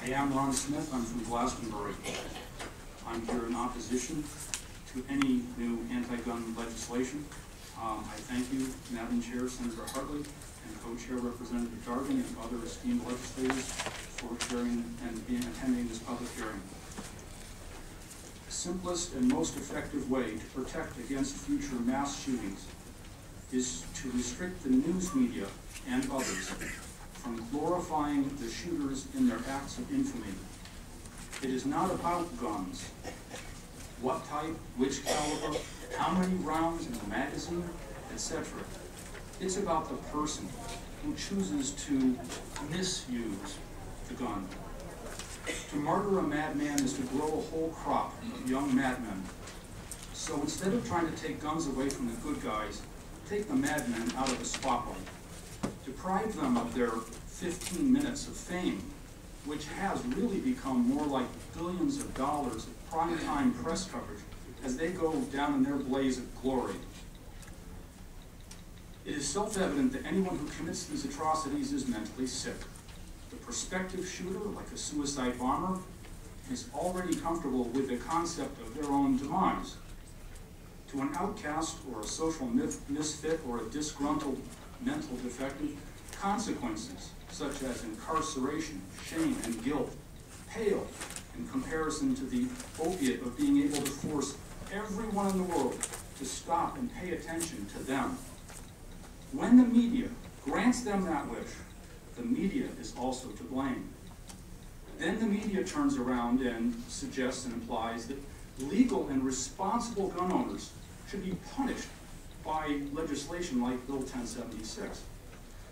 I am Ron Smith. I'm from Glastonbury. I'm here in opposition to any new anti-gun legislation. I thank you, Madmen Chair Senator Hartley and Co-Chair Representative Dargan and other esteemed legislators for chairing and attending this public hearing. The simplest and most effective way to protect against future mass shootings is to restrict the news media and others from glorifying the shooters in their acts of infamy. It is not about guns. What type, which caliber, how many rounds in the magazine, etc. It's about the person who chooses to misuse the gun. To murder a madman is to grow a whole crop of young madmen. So instead of trying to take guns away from the good guys, take the madmen out of the spotlight. Deprive them of their 15 minutes of fame, which has really become more like billions of dollars of prime-time press coverage as they go down in their blaze of glory. It is self-evident that anyone who commits these atrocities is mentally sick. The prospective shooter, like a suicide bomber, is already comfortable with the concept of their own demise. To an outcast or a social misfit or a disgruntled mental defective, consequences such as incarceration, shame, and guilt pale in comparison to the opiate of being able to force everyone in the world to stop and pay attention to them. When the media grants them that wish, the media is also to blame. Then the media turns around and suggests and implies that legal and responsible gun owners should be punished by legislation like Bill 1076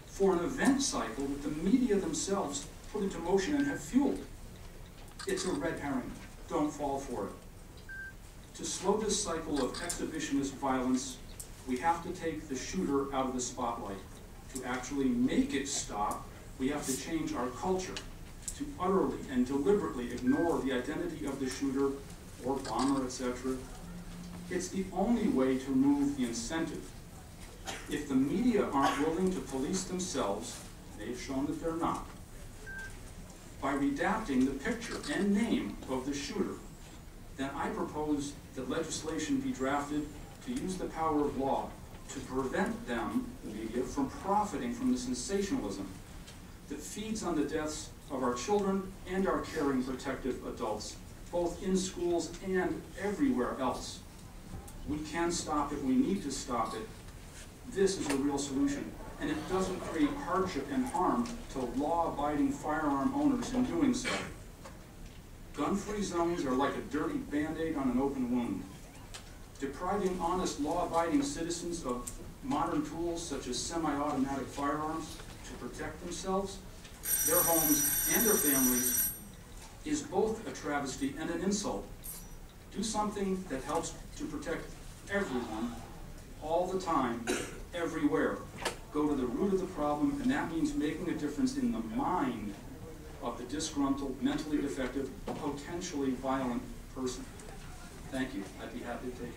for an event cycle that the media themselves put into motion and have fueled. It's a red herring. Don't fall for it. To slow this cycle of exhibitionist violence, we have to take the shooter out of the spotlight. To actually make it stop, we have to change our culture to utterly and deliberately ignore the identity of the shooter or bomber, etc. It's the only way to remove the incentive. If the media aren't willing to police themselves, they've shown that they're not, by redacting the picture and name of the shooter, then I propose that legislation be drafted to use the power of law to prevent them, the media, from profiting from the sensationalism that feeds on the deaths of our children and our caring protective adults, both in schools and everywhere else. We can stop it, we need to stop it. This is a real solution, and it doesn't create hardship and harm to law-abiding firearm owners in doing so. Gun-free zones are like a dirty Band-Aid on an open wound. Depriving honest law-abiding citizens of modern tools such as semi-automatic firearms to protect themselves, their homes, and their families is both a travesty and an insult. Do something that helps to protect everyone, all the time, everywhere. Go to the root of the problem, and that means making a difference in the mind of the disgruntled, mentally defective, potentially violent person. Thank you. I'd be happy to take it.